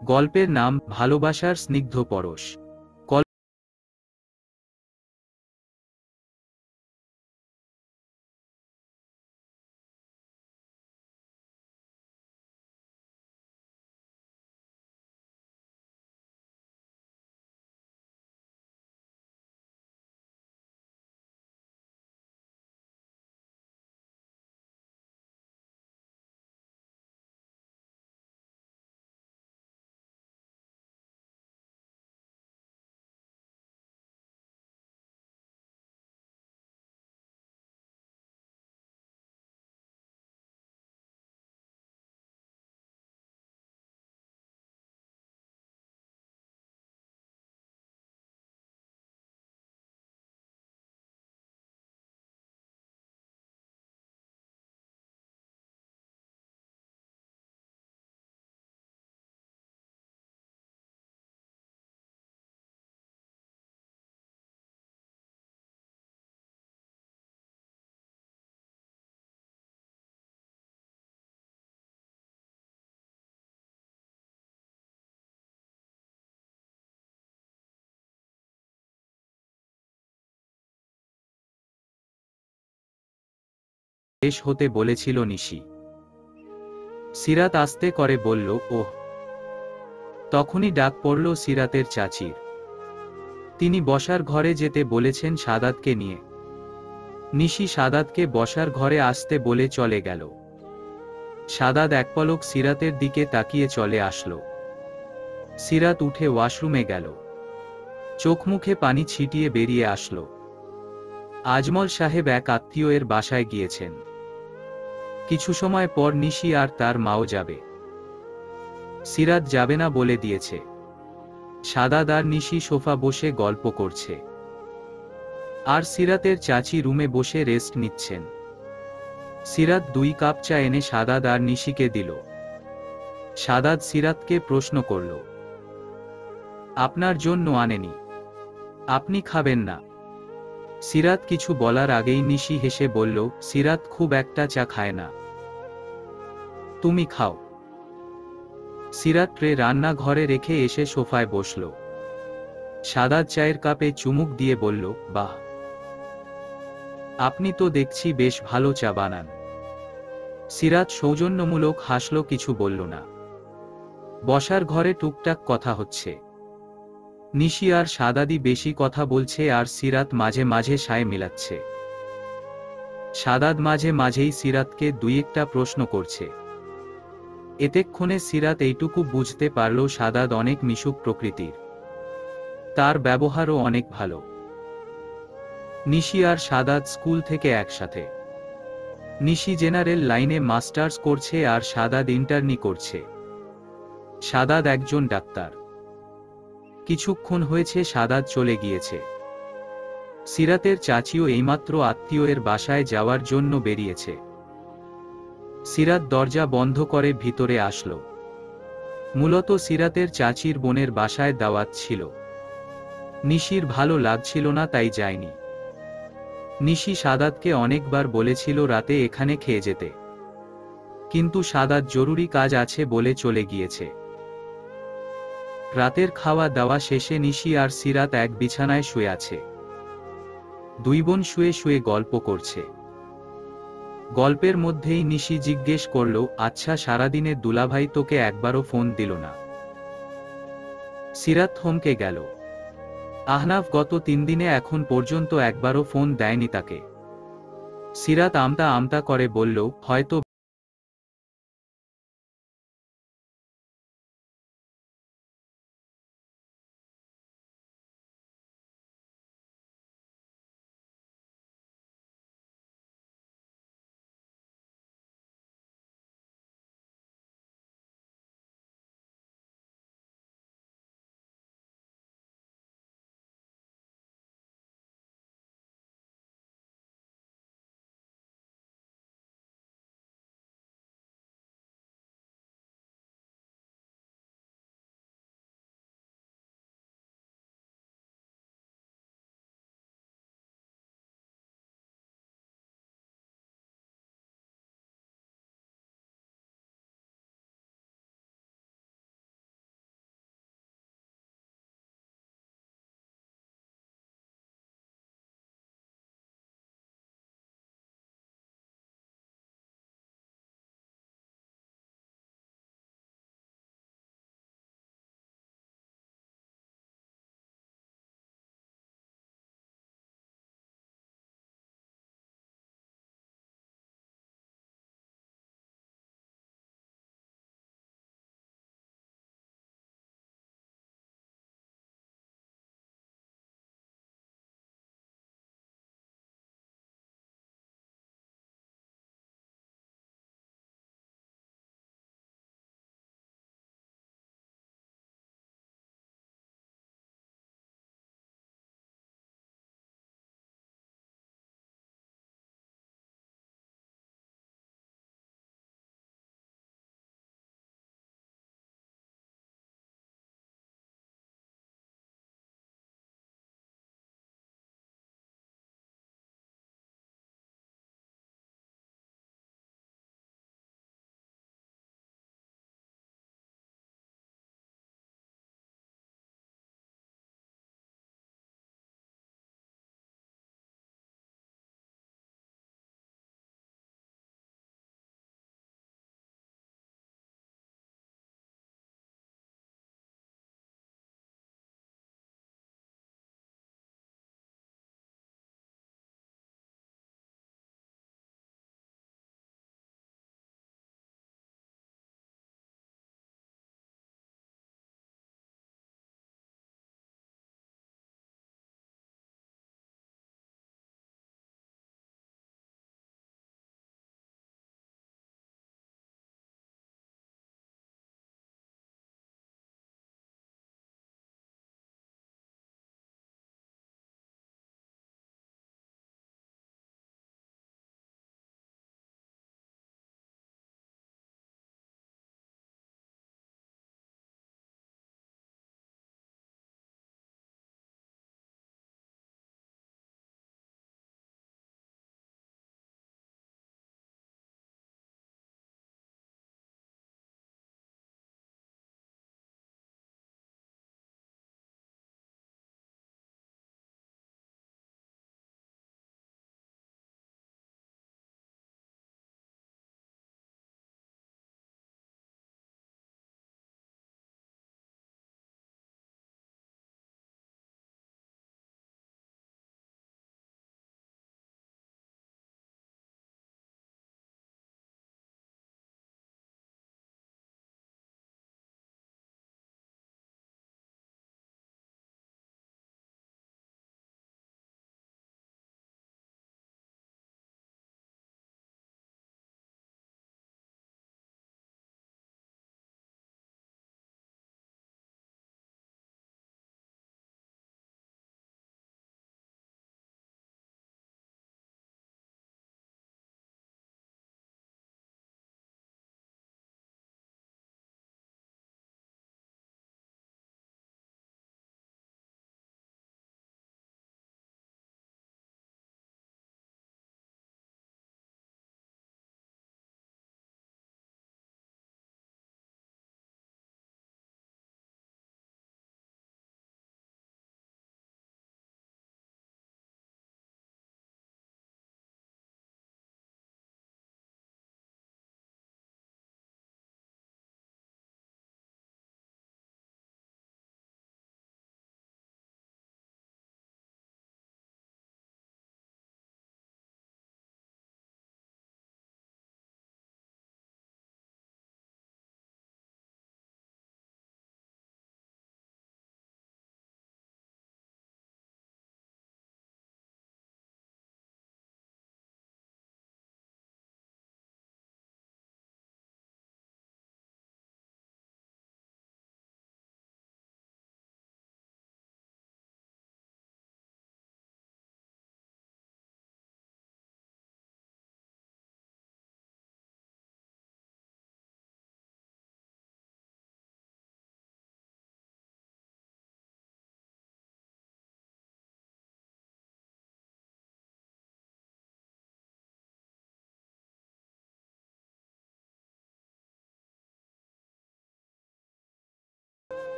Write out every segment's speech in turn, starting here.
গল্পের নাম ভালোবাসার স্নিগ্ধ পরশ। শেষ হতে বলেছিল নিশি। সিরাত আস্তে করে বলল, ওহ। তখনই ডাক পড়ল সিরাতের চাচির। তিনি বসার ঘরে যেতে বলেছেন সাদাতকে নিয়ে। নিশি সাদাতকে বসার ঘরে আসতে বলে চলে গেল। সাদাত এক পলক সিরাতের দিকে তাকিয়ে চলে আসলো। সিরাত উঠে ওয়াশরুমে গেল। চোখ মুখে পানি ছিটিয়ে বেরিয়ে আসলো। আজমল সাহেব এক আত্মীয়ের বাসায় গিয়েছেন। কিছু সময় পর নিশি আর তার মাও যাবে। সিরাত যাবে না বলে দিয়েছে। সাদাত আর নিশি সোফা বসে গল্প করছে। আর সিরাতের চাচি রুমে বসে রেস্ট নিচ্ছেন। সিরাত 2 কাপ চা এনে সাদাত আর নিশিকে দিল। সাদাত সিরাতকে প্রশ্ন করল, আপনার জন্য আনেনি? আপনি খাবেন না? সিরাত কিছু বলার আগেই নিশি হেসে বলল, সিরাত খুব একটা চা খায় না। তুমি খাও। সিরাত ট্রে রান্নাঘরে রেখে এসে সোফায় বসল। সাদাত চায়ের কাপে চুমুক দিয়ে বলল, বাহ, আপনি তো দেখছি বেশ ভালো চা বানান। সিরাত সৌজন্যমূলক হাসল, কিছু বলল না। বসার ঘরে টুকটাক কথা হচ্ছে। নিশি আর সাদাদি বেশি কথা বলছে আর সিরাত মাঝে মাঝে সায় মিলাচ্ছে। সাদাত মাঝে মাঝেই সিরাতকে 2-1টা প্রশ্ন করছে। এতেক্ষণে সিরাত এইটুকু বুঝতে পারল সাদাত অনেক মিশুক প্রকৃতির। তার ব্যবহারও অনেক ভালো। নিশি আর সাদাত স্কুল থেকে একসাথে। নিশি জেনারেল লাইনে মাস্টার্স করছে আর সাদাত ইন্টার্নি করছে। সাদাত একজন ডাক্তার। কিছুক্ষণ হয়েছে সাদাত চলে গিয়েছে। সিরাতের চাচিও এইমাত্র আত্মীয়ের বাসায় যাওয়ার জন্য বেরিয়েছে। সিরাত দরজা বন্ধ করে ভিতরে আসলো। মূলত সিরাতের চাচির বোনের বাসায় দাওয়াত ছিল। নিশির ভালো লাগছিল না, তাই যায়নি। নিশি সাদাতকে অনেকবার বলেছিল রাতে এখানে খেয়ে যেতে, কিন্তু সাদাত জরুরি কাজ আছে বলে চলে গিয়েছে। রাতের খাওয়া দাওয়া শেষে নিশি আর সিরাত এক বিছানায় শুয়ে আছে। 2 বোন শুয়ে শুয়ে গল্প করছে। গল্পের মধ্যেই নিশি জিজ্ঞেস করল, আচ্ছা, সারাদিনে দুলাভাই তোকে একবারও ফোন দিল না? সিরাত থমকে গেল। আহনাফ গত 3 দিনে এখন পর্যন্ত একবারও ফোন দেয়নি তাকে। সিরাত আমতা আমতা করে বলল, হয়তো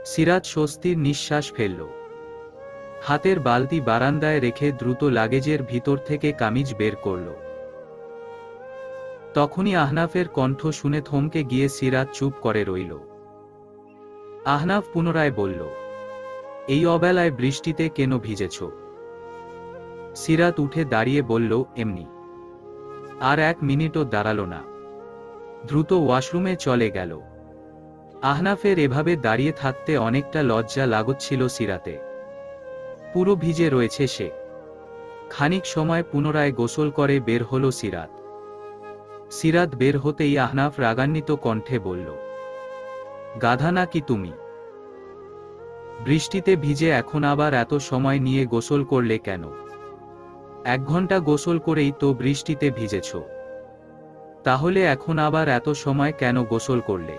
সিরাত স্বস্তির নিঃশ্বাস ফেলল। হাতের বালতি বারান্দায় রেখে দ্রুত লাগেজের ভিতর থেকে কামিজ বের করল। তখনই আহনাফের কণ্ঠ শুনে থমকে গিয়ে সিরাত চুপ করে রইল। আহনাফ পুনরায় বলল, এই অবেলায় বৃষ্টিতে কেন ভিজেছ? সিরাত উঠে দাঁড়িয়ে বলল, এমনি। আর 1 মিনিটও দাঁড়াল না, দ্রুত ওয়াশরুমে চলে গেল। আহনাফের এভাবে দাঁড়িয়ে থাকতে অনেকটা লজ্জা লাগছিল সিরাতে। পুরো ভিজে রয়েছে সে। খানিক সময় পুনরায় গোসল করে বের হলো সিরাত। সিরাত বের হতেই আহনাফ রাগান্বিত কণ্ঠে বলল, গাধা নাকি তুমি? বৃষ্টিতে ভিজে এখন আবার এত সময় নিয়ে গোসল করলে কেন? 1 ঘন্টা গোসল করেই তো বৃষ্টিতে ভিজেছ, তাহলে এখন আবার এত সময় কেন গোসল করলে?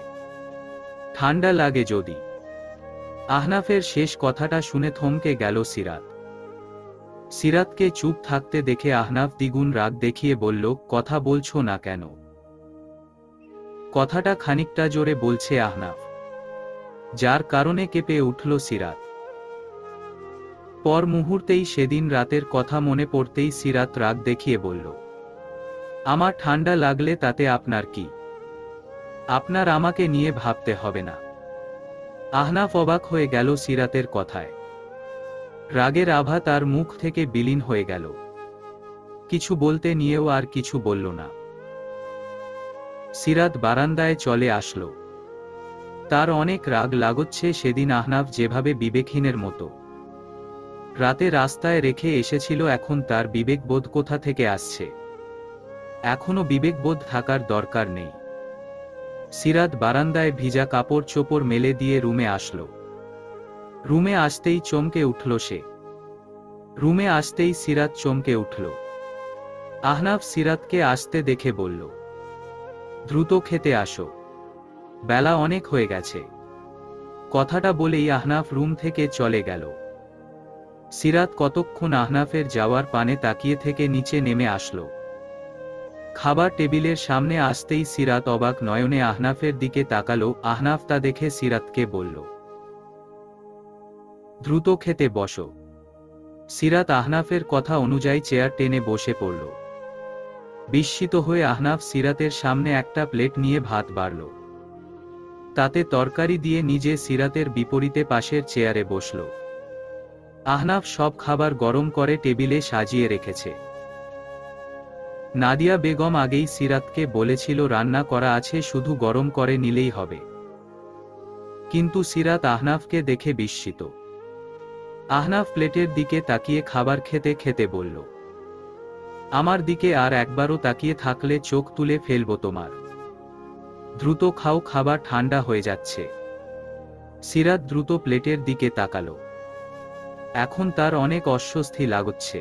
ঠান্ডা লাগে যদি। আহনাফের শেষ কথাটা শুনে থমকে গেল সিরাত। সিরাতকে চুপ থাকতে দেখে আহনাফ দ্বিগুণ রাগ দেখিয়ে বলল, কথা বলছো না কেন? কথাটা খানিকটা জোরে বলছে আহনাফ, যার কারণে কেঁপে উঠল সিরাত। পর মুহূর্তেই সেদিন রাতের কথা মনে পড়তেই সিরাত রাগ দেখিয়ে বলল, আমার ঠান্ডা লাগলে তাতে আপনার কি? আপনার আমাকে নিয়ে ভাবতে হবে না। আহনাফ অবাক হয়ে গেল সিরাতের কথায়। রাগের আভা তার মুখ থেকে বিলীন হয়ে গেল। কিছু বলতে নিয়েও আর কিছু বলল না। সিরাত বারান্দায় চলে আসলো। তার অনেক রাগ লাগছে সেদিন আহনাফ যেভাবে বিবেকহীনের মতো রাতে রাস্তায় রেখে এসেছিল, এখন তার বিবেকবোধ কোথা থেকে আসছে? এখনো বিবেকবোধ থাকার দরকার নেই। সিরাত বারান্দায় ভিজা কাপড় চোপড় মেলে দিয়ে রুমে আসলো। রুমে আসতেই চমকে উঠল সে। রুমে আসতেই সিরাত চমকে উঠল। আহনাফ সিরাতকে আসতে দেখে বলল, দ্রুত খেতে আসো, বেলা অনেক হয়ে গেছে। কথাটা বলেই আহনাফ রুম থেকে চলে গেল। সিরাত কতক্ষণ আহনাফের যাওয়ার পানে তাকিয়ে থেকে নিচে নেমে আসলো। খাবার টেবিলের সামনে আসতেই সিরাত অবাক নয়নে আহনাফের দিকে তাকালো। আহনাফ তা দেখে সিরাতকে বলল, দ্রুত খেতে বসো। সিরাত আহনাফের কথা অনুযায়ী চেয়ার টেনে বসে পড়ল। বিস্মিত হয়ে আহনাফ সিরাতের সামনে একটা প্লেট নিয়ে ভাত বাড়ল। তাতে তরকারি দিয়ে নিজে সিরাতের বিপরীতে পাশের চেয়ারে বসল। আহনাফ সব খাবার গরম করে টেবিলে সাজিয়ে রেখেছে। নাদিয়া বেগম আগেই সিরাতকে বলেছিল রান্না করা আছে, শুধু গরম করে নিলেই হবে। কিন্তু সিরাত আহনাফকে দেখে বিস্মিত। আহনাফ প্লেটের দিকে তাকিয়ে খাবার খেতে খেতে বলল, আমার দিকে আর একবারও তাকিয়ে থাকলে চোখ তুলে ফেলবো তোমার। দ্রুত খাও, খাবার ঠান্ডা হয়ে যাচ্ছে। সিরাত দ্রুত প্লেটের দিকে তাকালো। এখন তার অনেক অস্বস্তি লাগছে।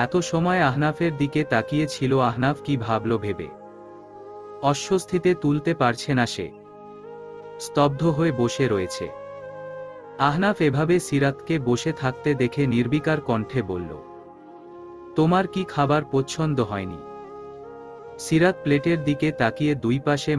এত সময় আহনাফের দিকে তাকিয়ে ছিল, আহনাফ কি ভাবল ভেবে অস্বস্তিতে তুলতে পারছে না সে। স্তব্ধ হয়ে বসে রয়েছে। আহনাফ এভাবে সিরাতকে বসে থাকতে দেখে নির্বিকার কণ্ঠে বলল, তোমার কি খাবার পছন্দ হয়নি? সিরাত প্লেটের দিকে তাকিয়ে দুই পাশে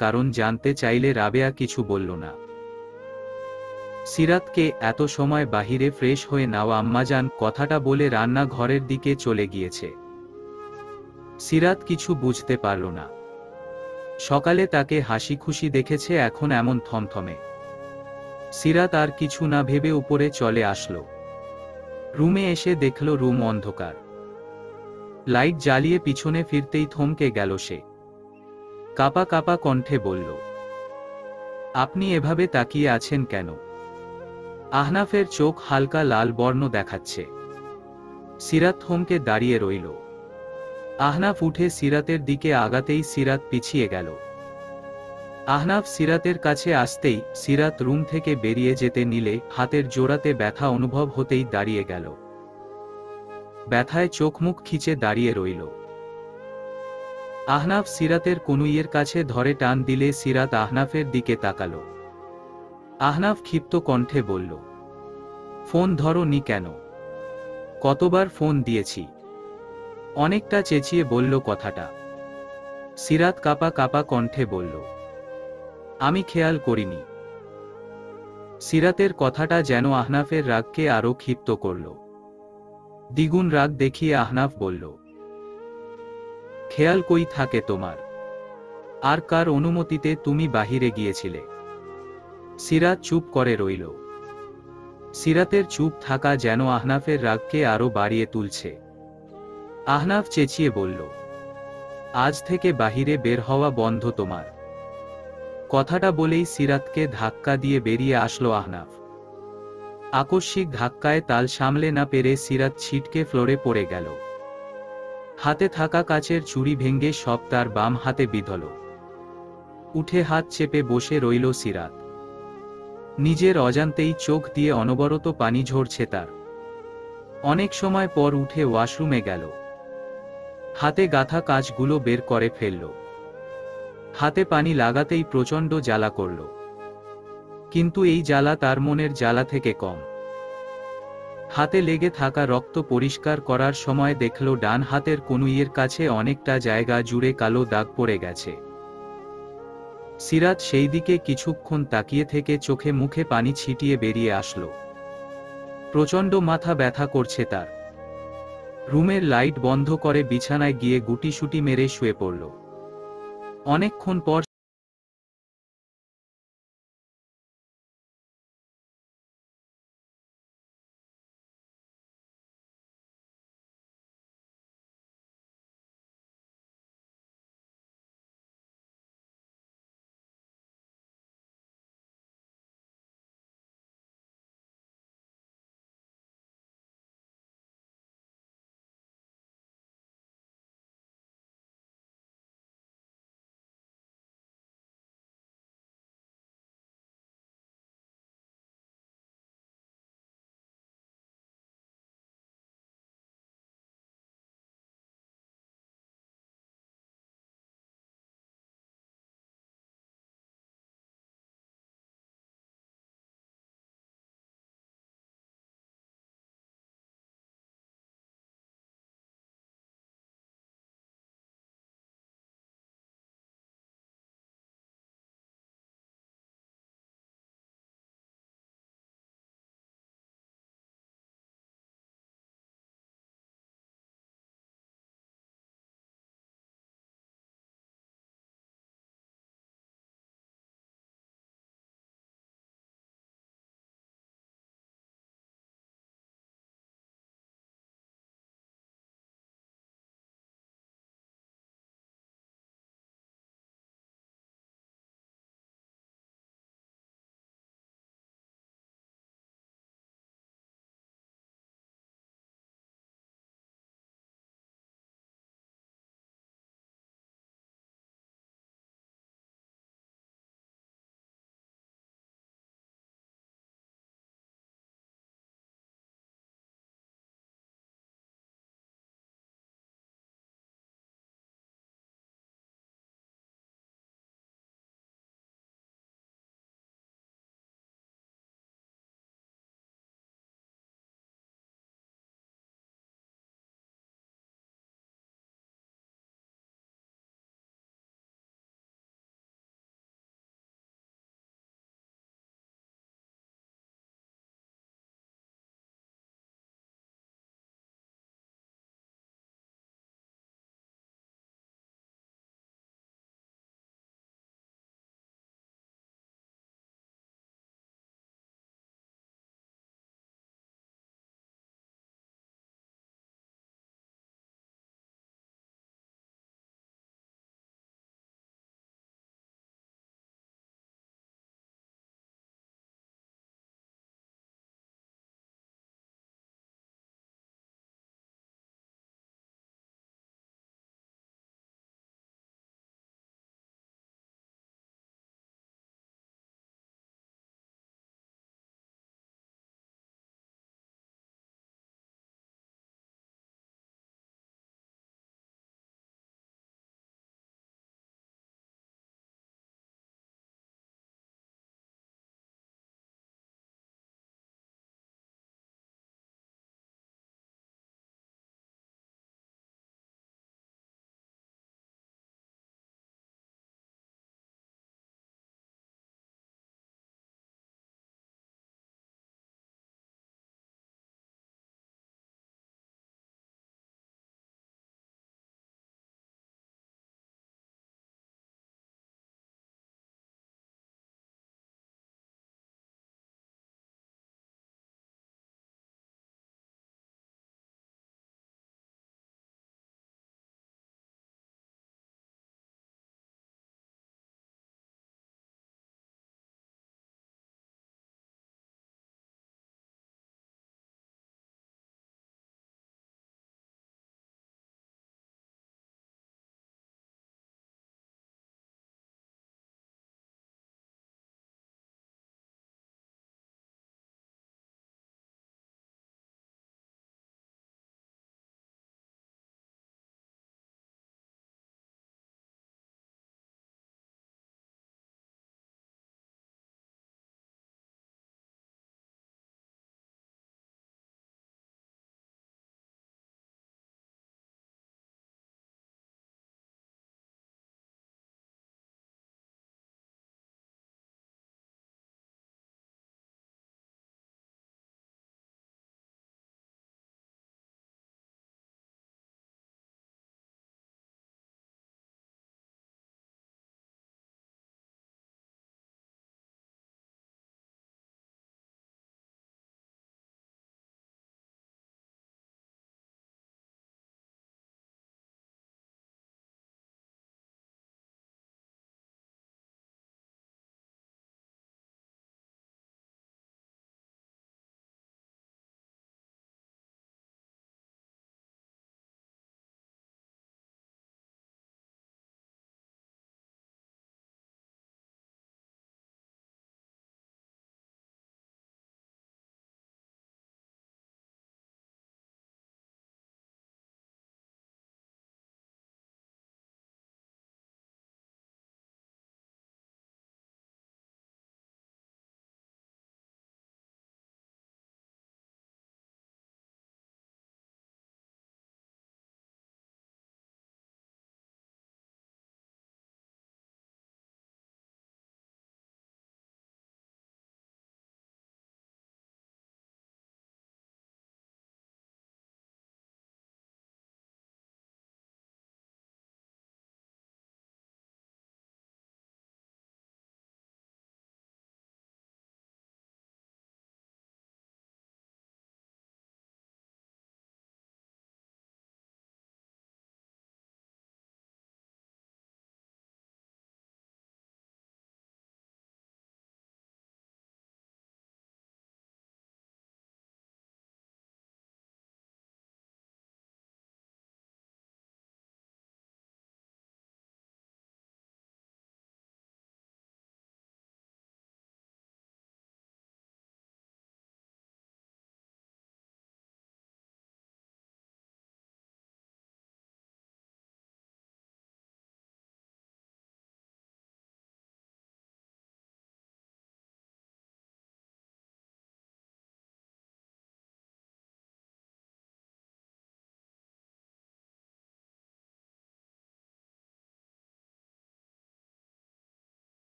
কারণ জানতে চাইলে রাবেয়া কিছু বলল না। সিরাতকে এত সময় বাহিরে ফ্রেশ হয়ে নাও আম্মাজান কথাটা বলে রান্নাঘরের দিকে চলে গিয়েছে। সিরাত কিছু বুঝতে পারল না। সকালে তাকে হাসি খুশি দেখেছে, এখন এমন থমথমে। সিরাত আর কিছু না ভেবে উপরে চলে আসলো। রুমে এসে দেখল রুম অন্ধকার। লাইট জ্বালিয়ে পিছনে ফিরতেই থমকে গেল সে। কাপা কাপা কণ্ঠে বলল, আপনি এভাবে তাকিয়ে আছেন কেন? আহনাফের চোখ হালকা লাল বর্ণ দেখাচ্ছে। সিরাত থমকে দাঁড়িয়ে রইল। আহনাফ উঠে সিরাতের দিকে আগাতেই সিরাত পিছিয়ে গেল। আহনাফ সিরাতের কাছে আসতেই সিরাত রুম থেকে বেরিয়ে যেতে নিলে হাতের জোড়াতে ব্যথা অনুভব হতেই দাঁড়িয়ে গেল। ব্যথায় চোখ মুখ খিচে দাঁড়িয়ে রইল। আহনাফ সিরাতের কনুইয়ের কাছে ধরে টান দিলে সিরাত আহনাফের দিকে তাকাল। আহনাফ ক্ষিপ্ত কণ্ঠে বলল, ফোন ধরো নি কেন? কতবার ফোন দিয়েছি? অনেকটা চেঁচিয়ে বলল কথাটা। সিরাত কাপা কাপা কণ্ঠে বলল, আমি খেয়াল করিনি। সিরাতের কথাটা যেন আহনাফের রাগকে আরো ক্ষিপ্ত করল। দ্বিগুণ রাগ দেখিয়ে আহনাফ বলল, খেয়াল কই থাকে তোমার? আর কার অনুমতিতে তুমি বাহিরে গিয়েছিলে? সিরাত চুপ করে রইল। সিরাতের চুপ থাকা যেন আহনাফের রাগকে আরো বাড়িয়ে তুলছে। আহনাফ চেঁচিয়ে বলল, আজ থেকে বাহিরে বের হওয়া বন্ধ তোমার। কথাটা বলেই সিরাতকে ধাক্কা দিয়ে বেরিয়ে আসলো আহনাফ। আকস্মিক ধাক্কায় তাল সামলে না পেরে সিরাত ছিটকে ফ্লোরে পড়ে গেল। হাতে থাকা কাচের চুড়ি ভেঙে সব তার বাম হাতে বিঁধল। উঠে হাত চেপে বসে রইল সিরাত। নিজের অজান্তেই চোখ দিয়ে অনবরত পানি ঝরছে তার। অনেক সময় পর উঠে ওয়াশরুমে গেল। হাতে গাঁথা কাচগুলো বের করে ফেলল। হাতে পানি লাগাতেই প্রচণ্ড জ্বালা করল। কিন্তু এই জ্বালা তার মনের জ্বালা থেকে কম। হাতে লেগে থাকা রক্ত পরিষ্কার করার সময় দেখল ডান হাতের কনুইয়ের কাছে অনেকটা জায়গা জুড়ে কালো দাগ পড়ে গেছে। সিরাত সেই দিকে কিছুক্ষণ তাকিয়ে থেকে চোখে মুখে পানি ছিটিয়ে বেরিয়ে আসলো। প্রচণ্ড মাথা ব্যথা করছে তার। রুমের লাইট বন্ধ করে বিছানায় গিয়ে গুটিসুটি মেরে শুয়ে পড়ল। অনেকক্ষণ পর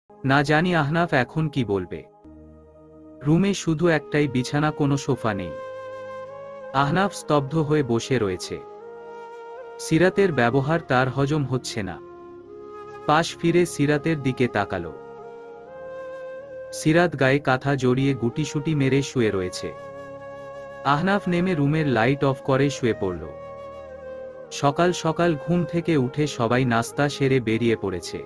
না জানি আহনাফ এখন কি বলবে। রুমে শুধু একটাই বিছানা, কোনো সোফা নেই। আহনাফ স্তব্ধ হয়ে বসে রয়েছে। সিরাতের ব্যবহার তার হজম হচ্ছে না। পাশ ফিরে সিরাতের দিকে তাকালো। সিরাত গায়ে কাঁথা জড়িয়ে গুটিসুটি মেরে শুয়ে রয়েছে। আহনাফ নেমে রুমের লাইট অফ করে শুয়ে পড়ল। সকাল সকাল ঘুম থেকে উঠে সবাই নাস্তা সেরে বেরিয়ে পড়েছে।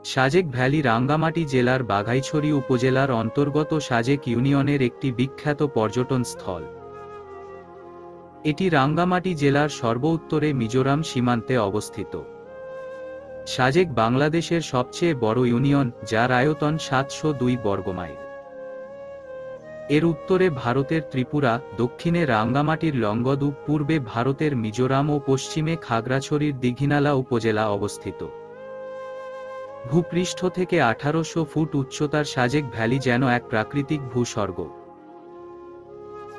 সাজেক ভ্যালি রাঙ্গামাটি জেলার বাঘাইছড়ি উপজেলার অন্তর্গত সাজেক ইউনিয়নের একটি বিখ্যাত পর্যটন স্থল। এটি রাঙ্গামাটি জেলার সর্বোত্তরে মিজোরাম সীমান্তে অবস্থিত। সাজেক বাংলাদেশের সবচেয়ে বড় ইউনিয়ন, যার আয়তন 702 বর্গমাইল। এর উত্তরে ভারতের ত্রিপুরা, দক্ষিণে রাঙ্গামাটির লংগদু, পূর্বে ভারতের মিজোরাম ও পশ্চিমে খাগড়াছড়ির দীঘিনালা উপজেলা অবস্থিত। ভূপৃষ্ঠ থেকে 1800 ফুট উচ্চতার সাজেক ভ্যালি যেন এক প্রাকৃতিক ভূস্বর্গ।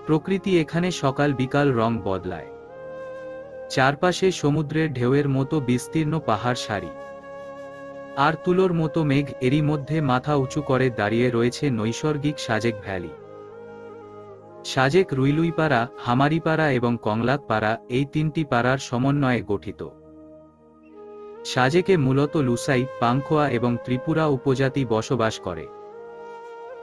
প্রকৃতি এখানে সকাল বিকাল রং বদলায়। চারপাশে সমুদ্রের ঢেউয়ের মতো বিস্তীর্ণ পাহাড় সারি, আর তুলোর মতো মেঘ। এরই মধ্যে মাথা উঁচু করে দাঁড়িয়ে রয়েছে নৈসর্গিক সাজেক ভ্যালি। সাজেক রুইলুইপাড়া, হামারিপাড়া এবং কংলাকপাড়া, এই তিনটি পাড়ার সমন্বয়ে গঠিত। সাজেকে মূলত লুসাই, পাংখোয়া এবং ত্রিপুরা উপজাতি বসবাস করে।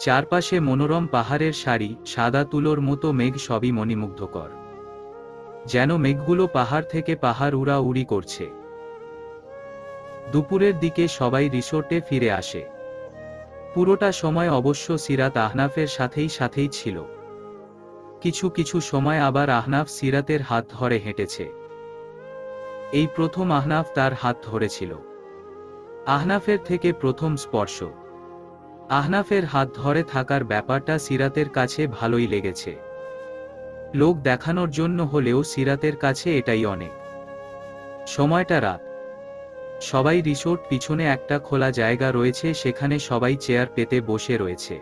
চারপাশে মনোরম পাহাড়ের সারি, সাদা তুলোর মতো মেঘ, সবই মণিমুগ্ধকর। যেন মেঘগুলো পাহাড় থেকে পাহাড় উড়াউড়ি করছে। দুপুরের দিকে সবাই রিসোর্টে ফিরে আসে। পুরোটা সময় অবশ্য সিরাত আহনাফের সাথেই ছিল। কিছু কিছু সময় আবার আহনাফ সিরাতের হাত ধরে হেঁটেছে। এই প্রথম আহনাফ তার হাত ধরেছিল। আহনাফের থেকে প্রথম স্পর্শ। আহনাফের হাত ধরে থাকার ব্যাপারটা সিরাতের কাছে ভালোই লেগেছে। লোক দেখানোর জন্য হলেও সিরাতের কাছে এটাই অনেক। সময়টা রাত। সবাই রিসোর্ট পিছনে একটা খোলা জায়গা রয়েছে, সেখানে সবাই চেয়ার পেতে বসে রয়েছে।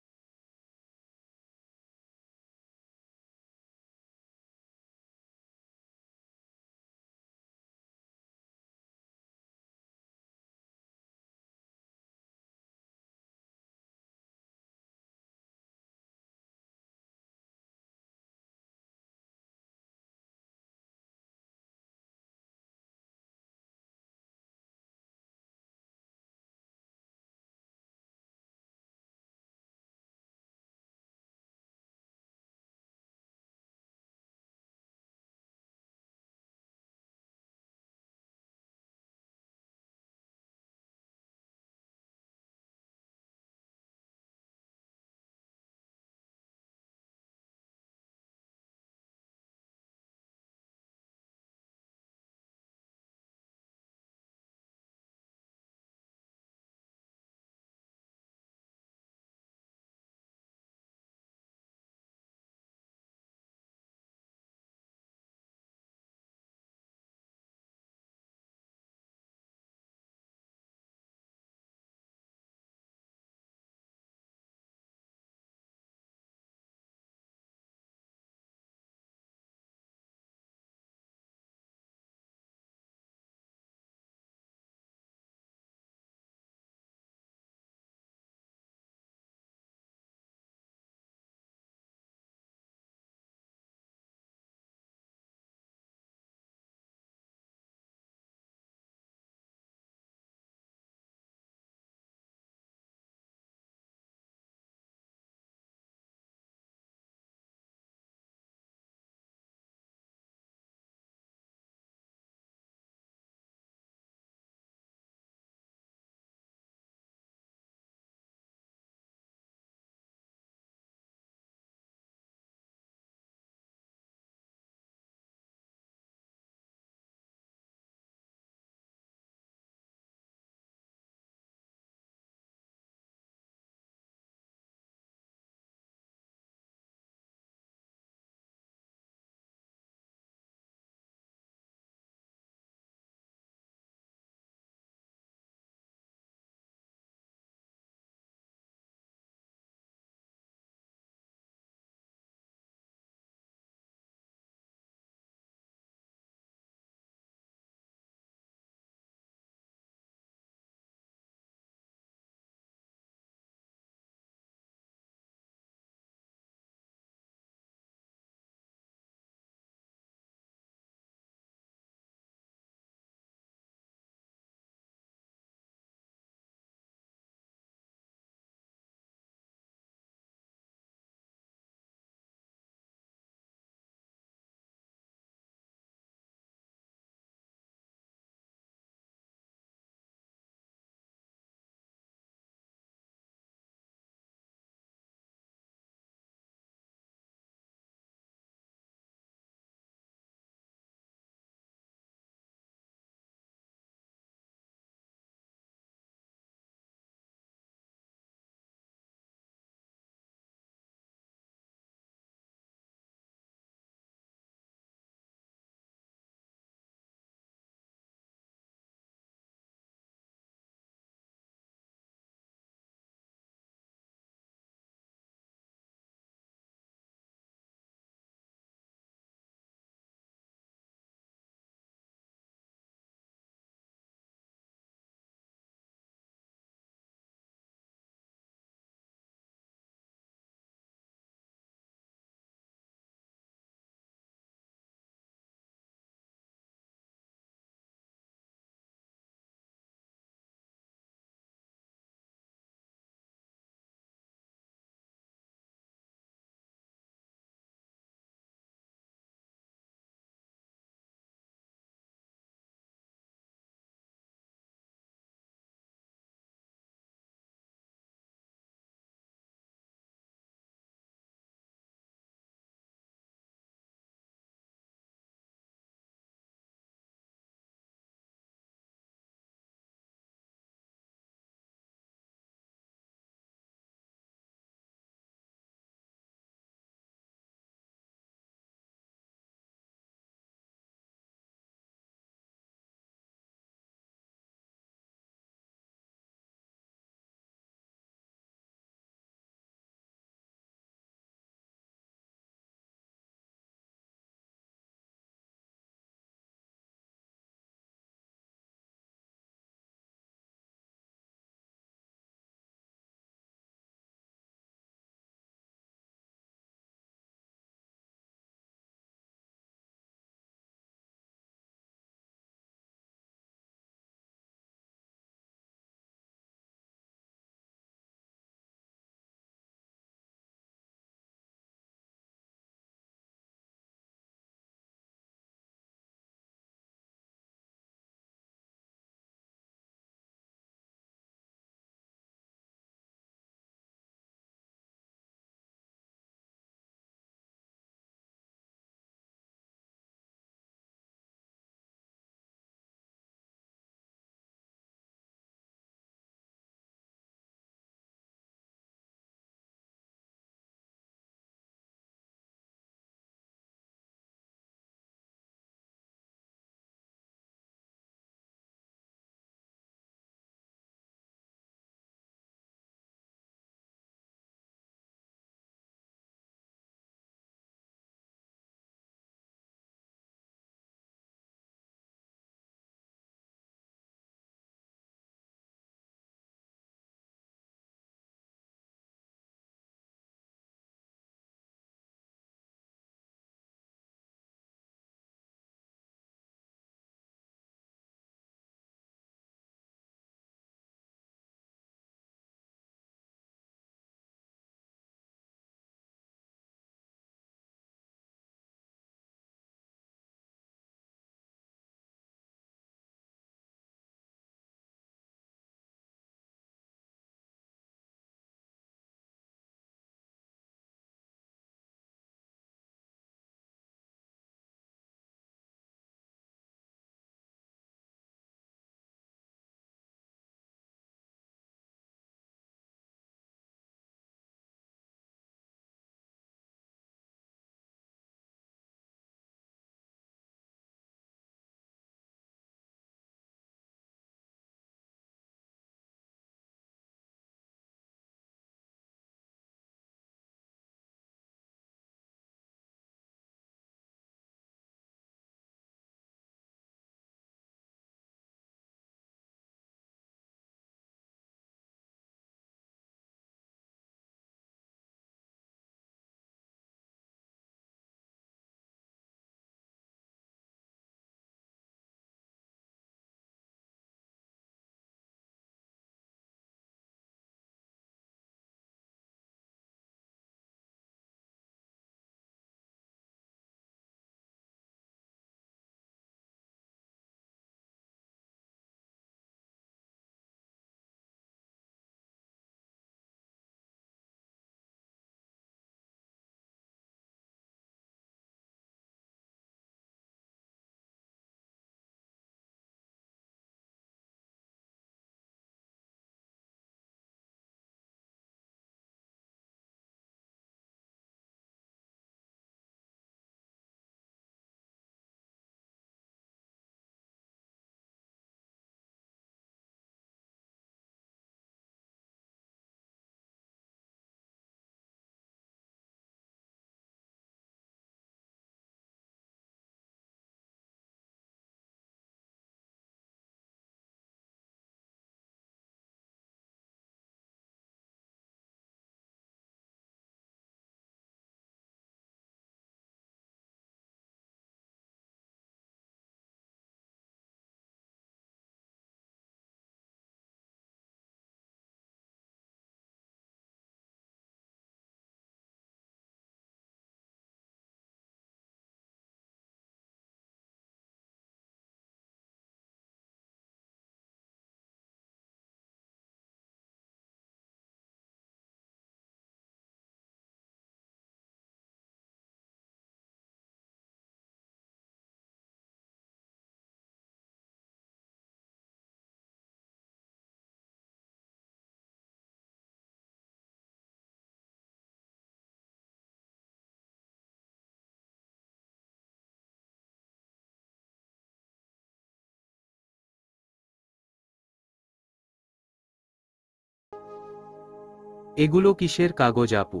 এগুলো কিসের কাগজ আপু?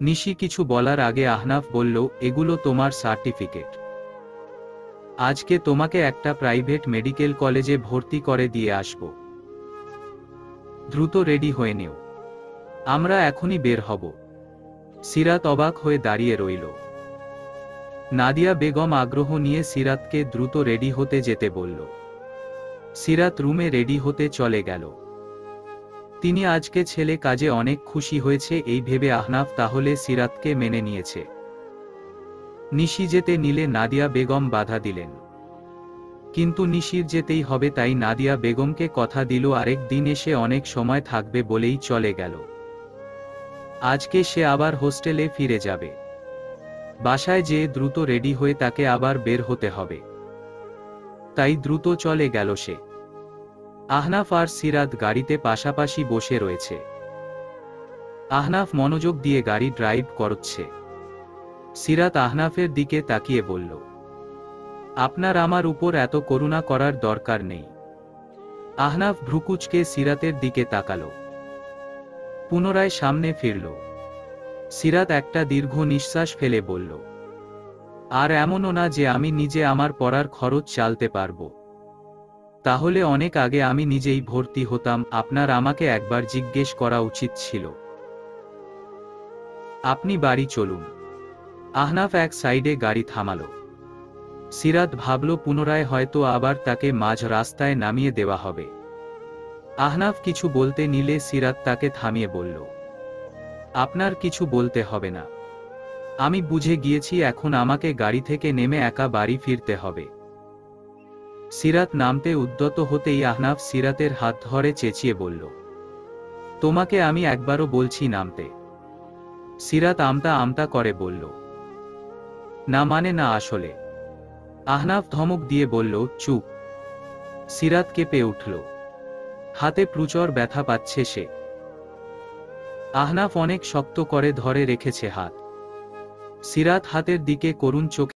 নিশি কিছু বলার আগে আহনাফ বলল, এগুলো তোমার সার্টিফিকেট। আজকে তোমাকে একটা প্রাইভেট মেডিকেল কলেজে ভর্তি করে দিয়ে আসব। দ্রুত রেডি হয়ে নেও, আমরা এখনই বের হব। সিরাত অবাক হয়ে দাঁড়িয়ে রইল। নাদিয়া বেগম আগ্রহ নিয়ে সিরাতকে দ্রুত রেডি হতে যেতে বলল। সিরাত রুমে রেডি হতে চলে গেল। তিনি আজকে ছেলে কাজে অনেক খুশি হয়েছে এই ভেবে আহনাফ তাহলে সিরাতকে মেনে নিয়েছে। নিশি যেতে নিলে নাদিয়া বেগম বাধা দিলেন। কিন্তু নিশির যেতেই হবে তাই নাদিয়া বেগমকে কথা দিল আরেক দিন এসে অনেক সময় থাকবে বলেই চলে গেল। আজকে সে আবার হোস্টেলে ফিরে যাবে। বাসায় যেয়ে দ্রুত রেডি হয়ে তাকে আবার বের হতে হবে, তাই দ্রুত চলে গেল সে। আহনাফ আর সিরাত গাড়িতে পাশাপাশি বসে রয়েছে। আহনাফ মনোযোগ দিয়ে গাড়ি ড্রাইভ করছে। সিরাত আহনাফের দিকে তাকিয়ে বলল, আপনার আমার উপর এত করুণা করার দরকার নেই। আহনাফ ভ্রুকুচকে সিরাতের দিকে তাকালো, পুনরায় সামনে ফিরল। সিরাত একটা দীর্ঘ নিঃশ্বাস ফেলে বলল, আর এমনও না যে আমি নিজে আমার পড়ার খরচ চালাতে পারব। তাহলে অনেক আগে আমি নিজেই ভর্তি হতাম, আপনার আমাকে একবার জিজ্ঞেস করা উচিত ছিল। আপনি বাড়ি চলুন। আহনাফ এক সাইডে গাড়ি থামালো। সিরাত ভাবল পুনরায় হয়তো আবার তাকে মাঝ রাস্তায় নামিয়ে দেওয়া হবে। আহনাফ কিছু বলতে নিলে সিরাত তাকে থামিয়ে বলল, আপনার কিছু বলতে হবে না, আমি বুঝে গিয়েছি এখন আমাকে গাড়ি থেকে নেমে একা বাড়ি ফিরতে হবে। সিরাত নামতে উদ্যত হতেই আহনাফ সিরাতের হাত ধরে চেঁচিয়ে বলল, তোমাকে আমি একবারও বলছি নামতে। সিরাত আমতা আমতা করে বলল, না মানে না আসলে। আহনাফ ধমক দিয়ে বলল, চুপ। সিরাত কেঁপে উঠল, হাতে প্রচুর ব্যথা পাচ্ছে সে। আহনাফ অনেক শক্ত করে ধরে রেখেছে হাত। সিরাত হাতের দিকে করুণ চোখে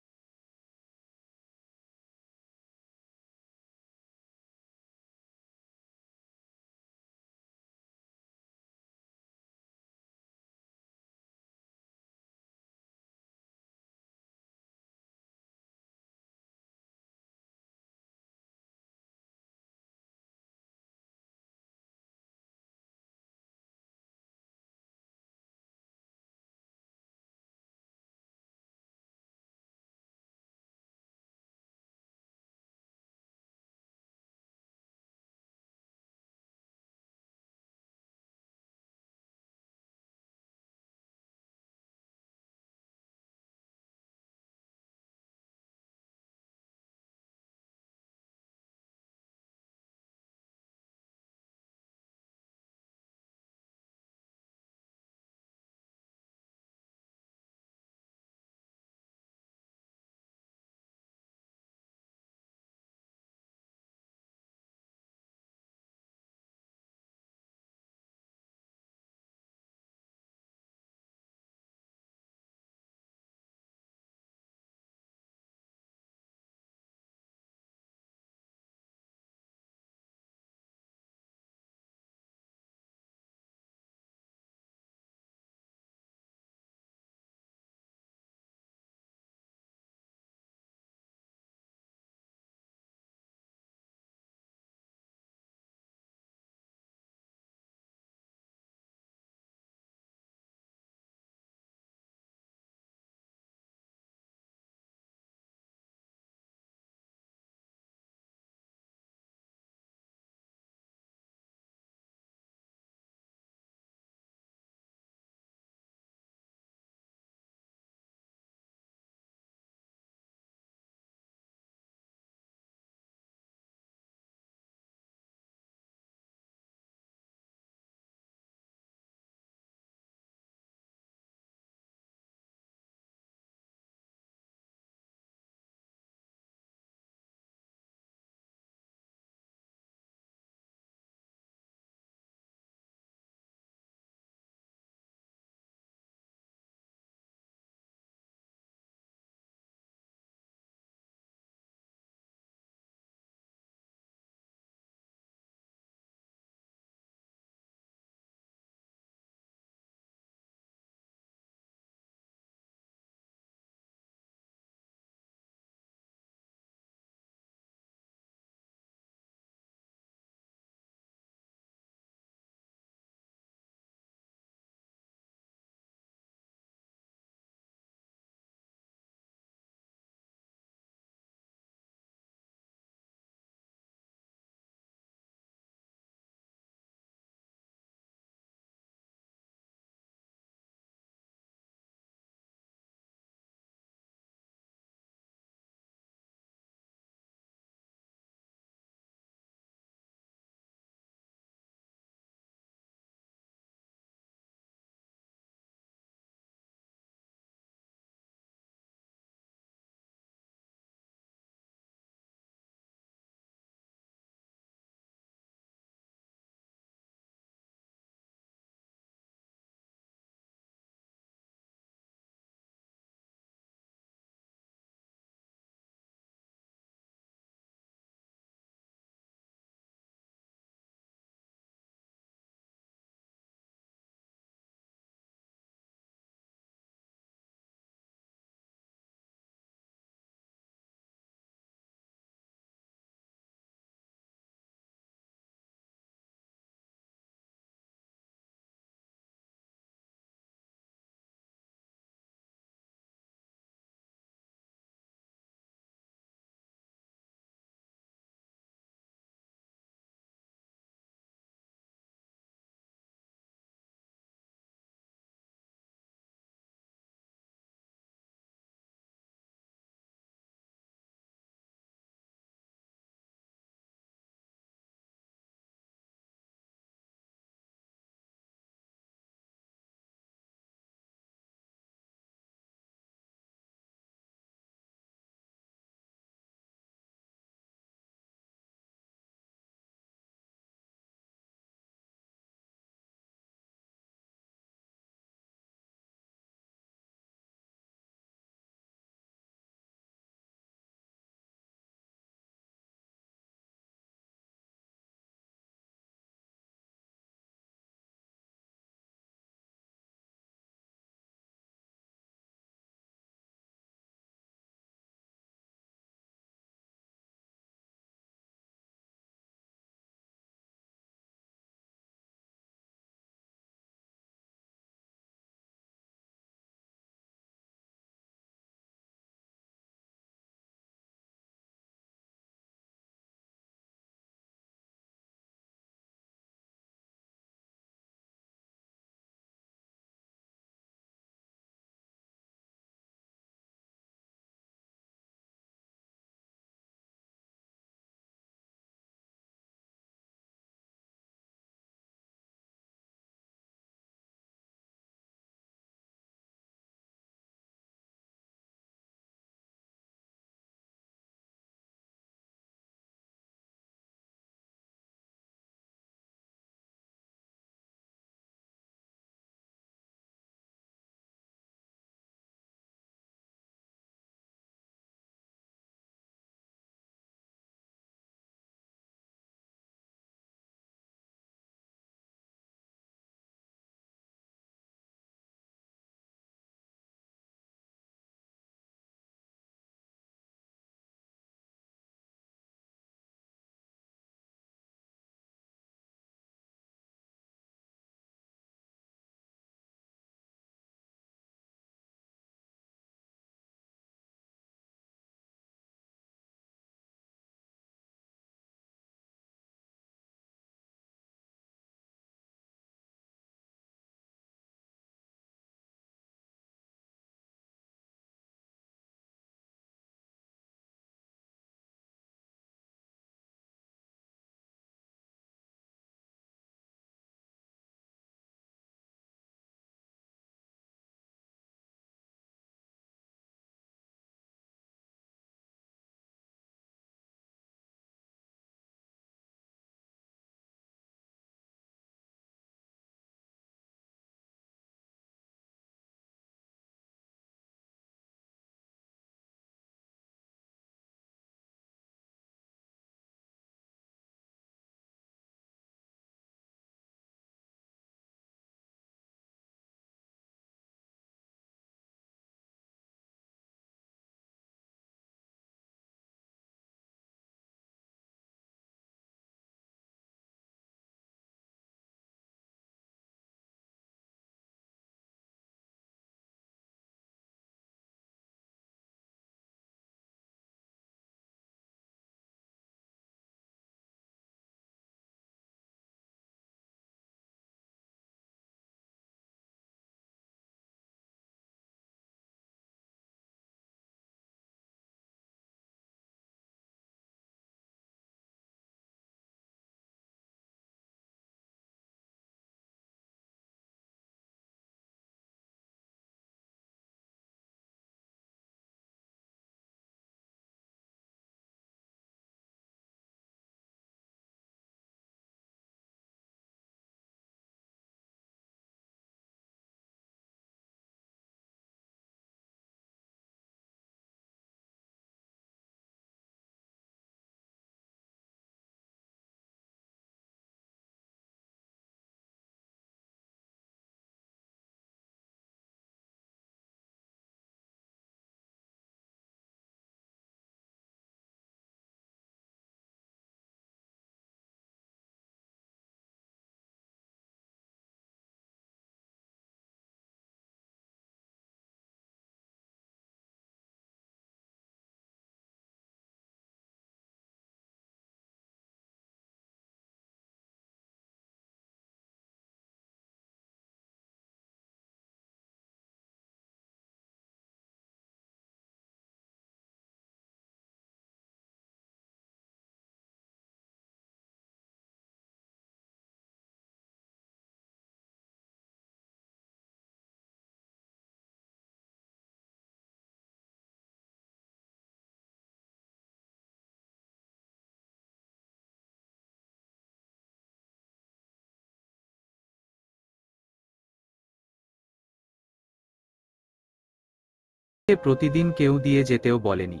প্রতিদিন কেউ দিয়ে যেতেও বলেনি।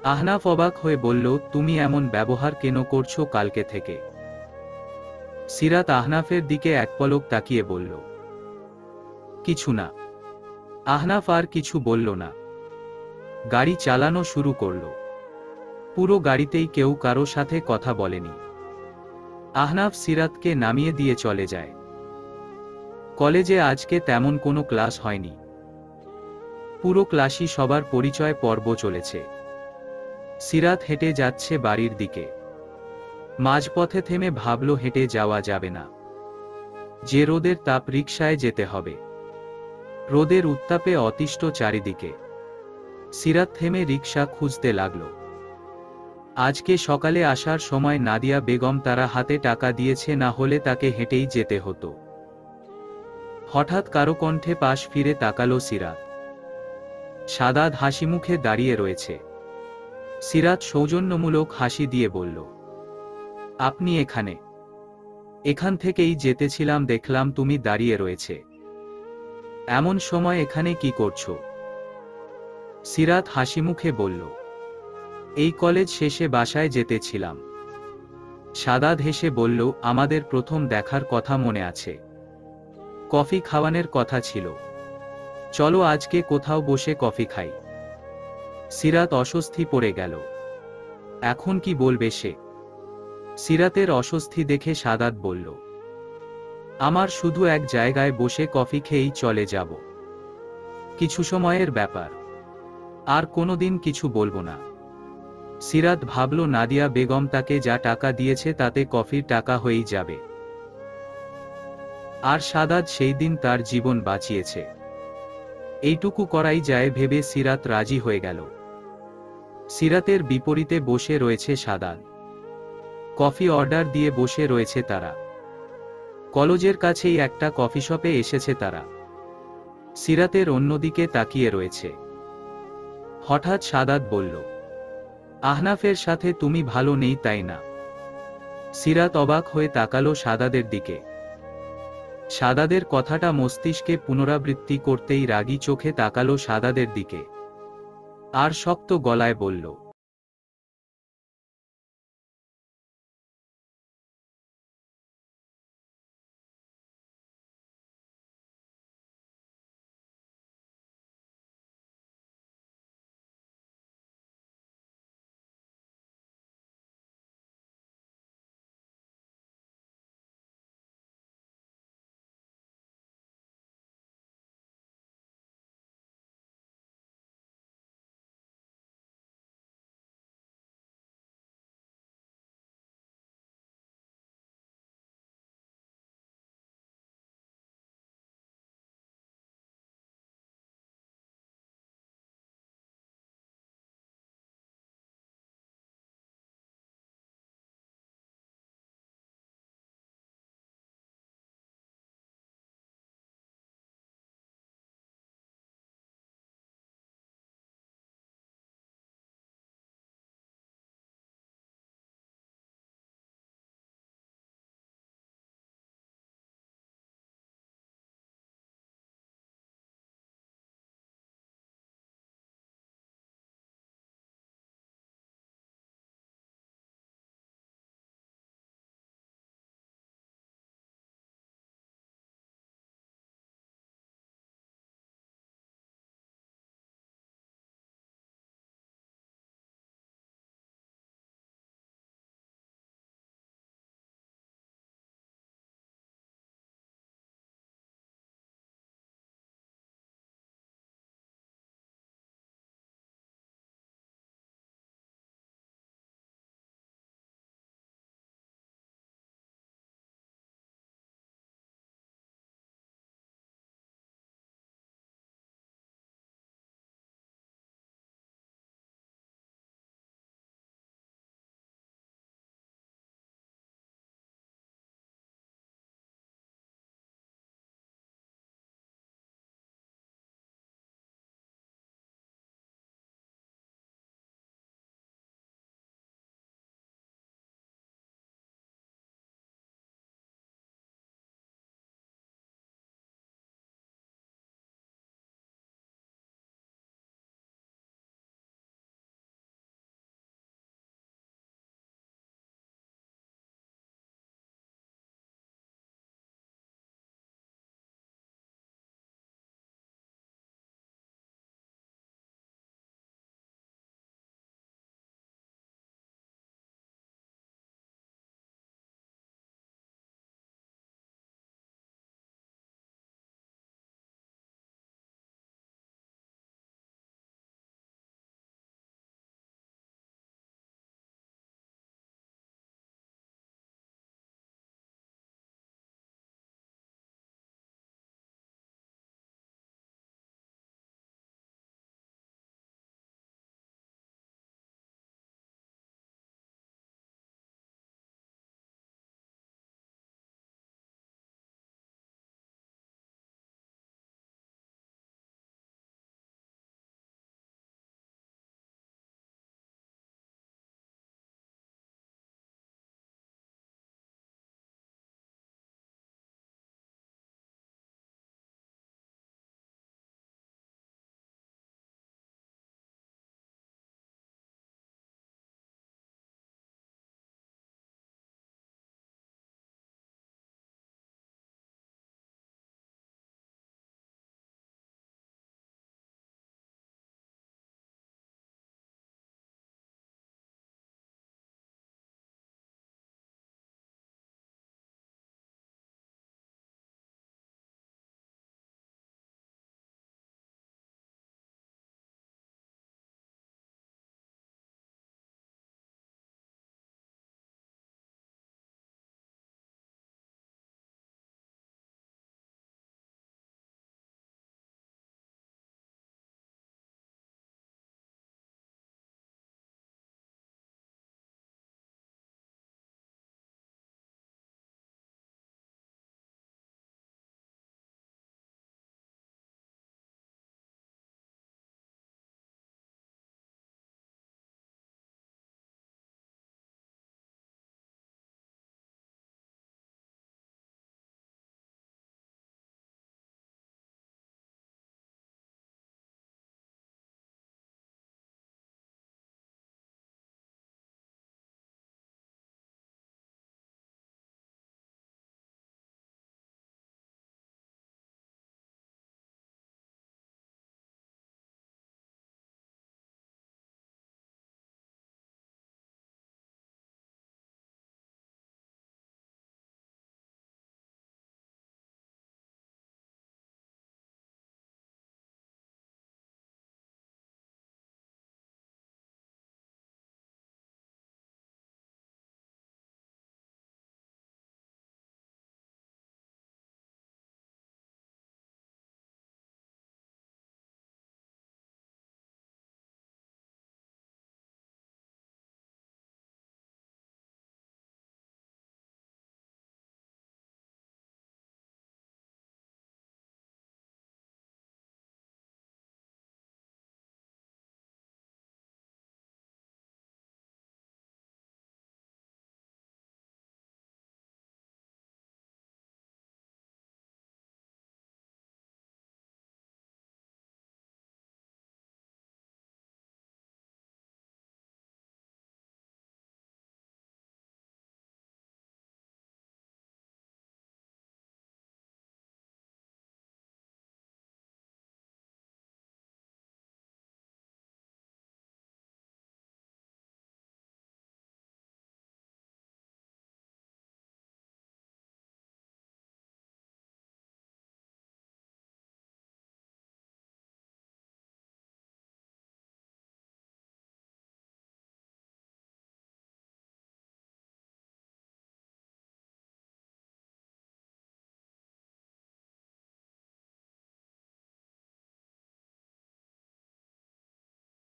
আহনাফ অবাক হয়ে বলল, তুমি এমন ব্যবহার কেন করছো কালকে থেকে? সিরাত আহনাফের দিকে এক পলক তাকিয়ে বলল, কিছু না। আহনাফ আর কিছু বলল না। গাড়ি চালানো শুরু করল। পুরো গাড়িতেই কেউ কারো সাথে কথা বলেনি। আহনাফ সিরাতকে নামিয়ে দিয়ে চলে যায়। কলেজে আজকে তেমন কোনো ক্লাস হয়নি। পুরো ক্লাসই সবার পরিচয় পর্ব চলেছে। সিরাত হেঁটে যাচ্ছে বাড়ির দিকে। মাঝপথে থেমে ভাবল হেঁটে যাওয়া যাবে না। যে রোদের তাপ, রিকশায় যেতে হবে। রোদের উত্তাপে অতিষ্ঠ চারিদিকে। সিরাত থেমে রিকশা খুঁজতে লাগল। আজকে সকালে আসার সময় নাদিয়া বেগম তারা হাতে টাকা দিয়েছে, না হলে তাকে হেঁটেই যেতে হতো। হঠাৎ কারো কণ্ঠে পাশ ফিরে তাকালো সিরাত। সাদাত হাসিমুখে দাঁড়িয়ে রয়েছে। সিরাত সৌজন্যমূলক হাসি দিয়ে বলল, আপনি এখানে? এখান থেকেই যেতেছিলাম, দেখলাম তুমি দাঁড়িয়ে রয়েছে। এমন সময় এখানে কি করছো? সিরাত হাসিমুখে বলল, এই কলেজ শেষে বাসায় যেতেছিলাম। সাদাত হেসে বলল, আমাদের প্রথম দেখার কথা মনে আছে? কফি খাওয়ানোর কথা ছিল। চলো আজকে কোথাও বসে কফি খাই। সিরাত অস্বস্তি পড়ে গেল। এখন কি বলবে সে? সিরাতের অস্বস্তি দেখে সাদাত বলল, আমার শুধু এক জায়গায় বসে কফি খেয়েই চলে যাব। কিছু সময়ের ব্যাপার। আর কোনোদিন কিছু বলবো না। সিরাত ভাবল, নাদিয়া বেগম তাকে যা টাকা দিয়েছে তাতে কফির টাকা হয়েই যাবে। আর সাদাত সেই দিন তার জীবন বাঁচিয়েছে। এইটুকু করাই যায় ভেবে সিরাত রাজি হয়ে গেল। সিরাতের বিপরীতে বসে রয়েছে সাদাত। কফি অর্ডার দিয়ে বসে রয়েছে তারা। কলেজের কাছেই একটা কফি শপে এসেছে তারা। সিরাতের অন্যদিকে তাকিয়ে রয়েছে। হঠাৎ সাদাত বলল, আহনাফের সাথে তুমি ভালো নেই তাই না? সিরাত অবাক হয়ে তাকালো সাদাদের দিকে। সাদাদের কথাটা মস্তিষ্কে পুনরাবৃত্তি করতেই রাগী চোখে তাকালো সাদাদের দিকে। আর শক্ত গলায় বলল,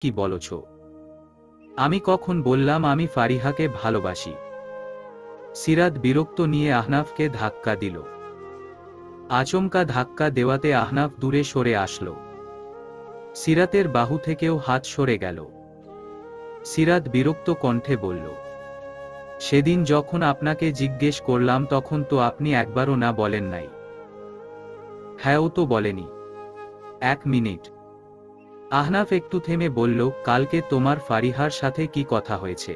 কি বলছ? আমি কখন বললাম আমি ফারিহাকে ভালোবাসি? সিরাত বিরক্ত নিয়ে আহনাফকে ধাক্কা দিল। আচমকা ধাক্কা দেওয়াতে আহনাফ দূরে সরে আসল। সিরাতের বাহু থেকেও হাত সরে গেল। সিরাত বিরক্ত কণ্ঠে বলল, সেদিন যখন আপনাকে জিজ্ঞেস করলাম তখন তো আপনি একবারও না বলেন নাই। হ্যাঁ, ও তো বলেনি। 1 মিনিট। আহনাফ একটু থেমে বলল, কালকে তোমার ফারিহার সাথে কি কথা হয়েছে?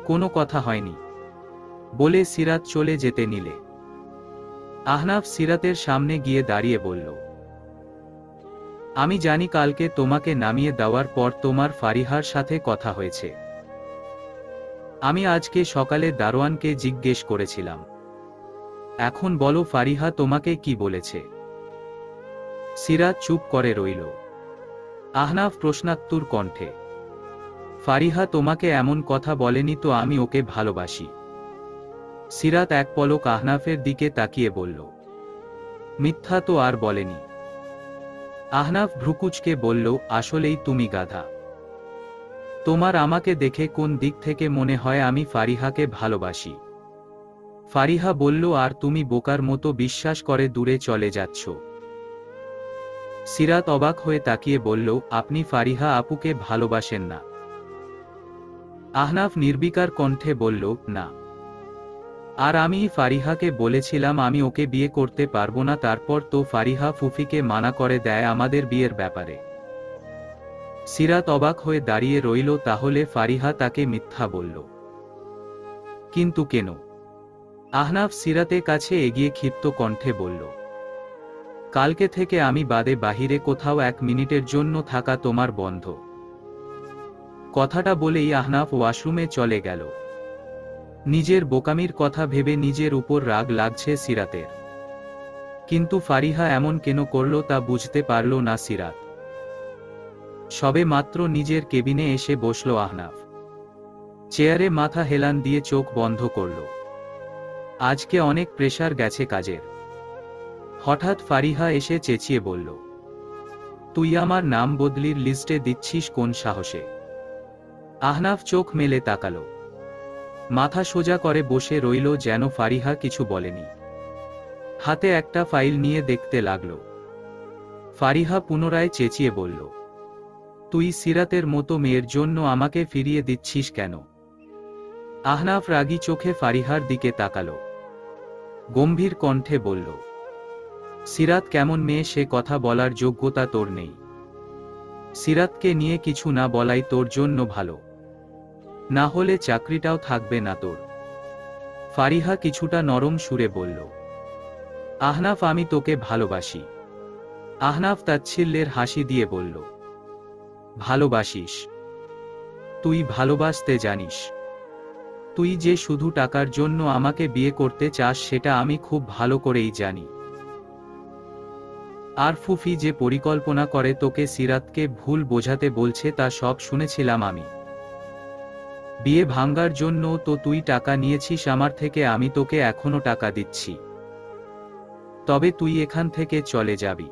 কোনো কথা হয়নি বলে সিরাত চলে যেতে নিলে আহনাফ সিরাতের সামনে গিয়ে দাঁড়িয়ে বলল, আমি জানি কালকে তোমাকে নামিয়ে দেওয়ার পর তোমার ফারিহার সাথে কথা হয়েছে। আমি আজকে সকালে দারোয়ানকে জিজ্ঞেস করেছিলাম। এখন বলো ফারিহা তোমাকে কি বলেছে? সিরাত চুপ করে রইল। আহনাফ প্রশ্নাত্মক কণ্ঠে, ফারিহা তোমাকে এমন কথা বলেনি তো আমি ওকে ভালোবাসি। সিরাত এক পলক আহনাফের দিকে তাকিয়ে বলল, মিথ্যা তো আর বলেনি। আহনাফ ভ্রুকুচকে বলল, আসলেই তুমি গাধা। তোমার আমাকে দেখে কোন দিক থেকে মনে হয় আমি ফারিহাকে ভালোবাসি? ফারিহা বলল, আর তুমি বোকার মতো বিশ্বাস করে দূরে চলে যাচ্ছ। সিরাত অবাক হয়ে তাকিয়ে বলল, আপনি ফারিহা আপুকে ভালোবাসেন না? আহনাফ নির্বিকার কণ্ঠে বলল, না। আর আমি ফারিহাকে বলেছিলাম আমি ওকে বিয়ে করতে পারবো না, তারপর তো ফারিহা ফুফিকে মানা করে দেয় আমাদের বিয়ের ব্যাপারে। সিরাত অবাক হয়ে দাঁড়িয়ে রইল, তাহলে ফারিহা তাকে মিথ্যা বলল? কিন্তু কেন? আহনাফ সিরাতের কাছে এগিয়ে ক্ষিপ্ত কণ্ঠে বলল, কালকে থেকে আমি বাদে বাহিরে কোথাও 1 মিনিটের জন্য থাকা তোমার বন্ধ। কথাটা বলেই আহনাফ ওয়াশরুমে চলে গেল। নিজের বোকামির কথা ভেবে নিজের উপর রাগ লাগছে সিরাতের। কিন্তু ফারিহা এমন কেন করল তা বুঝতে পারল না সিরাত। সবে মাত্র নিজের কেবিনে এসে বসল আহনাফ। চেয়ারে মাথা হেলান দিয়ে চোখ বন্ধ করল। আজকে অনেক প্রেসার গেছে কাজের। হঠাৎ ফারিহা এসে চেঁচিয়ে বলল, তুই আমার নাম বদলির লিস্টে দিচ্ছিস কোন সাহসে? আহনাফ চোখ মেলে তাকালো। মাথা সোজা করে বসে রইল যেন ফারিহা কিছু বলেনি। হাতে একটা ফাইল নিয়ে দেখতে লাগল। ফারিহা পুনরায় চেঁচিয়ে বলল, তুই সিরাতের মতো মেয়ের জন্য আমাকে ফিরিয়ে দিচ্ছিস কেন? আহনাফ রাগী চোখে ফারিহার দিকে তাকালো। গম্ভীর কণ্ঠে বলল, সিরাত কেমন মেয়ে সে কথা বলার যোগ্যতা তোর নেই। সিরাতকে নিয়ে কিছু না বলাই তোর জন্য ভালো। না হলে চাকরিটাও থাকবে না তোর। ফারিহা কিছুটা নরম সুরে বলল, আহনাফ আমি তোকে ভালোবাসি। আহনাফ তাচ্ছিল্যের হাসি দিয়ে বলল, ভালোবাসিস? তুই ভালোবাসতে জানিস? তুই যে শুধু টাকার জন্য আমাকে বিয়ে করতে চাস সেটা আমি খুব ভালো করেই জানি। আর ফুফি যে পরিকল্পনা করে তোকে সিরাতকে ভুল বোঝাতে বলছে তা সব শুনেছিলাম আমি। বিয়ে ভাঙ্গার জন্য তো তুই টাকা নিয়েছিস আমার থেকে, আমি তোকে এখনো টাকা দিচ্ছি। তবে তুই এখান থেকে চলে যাবি।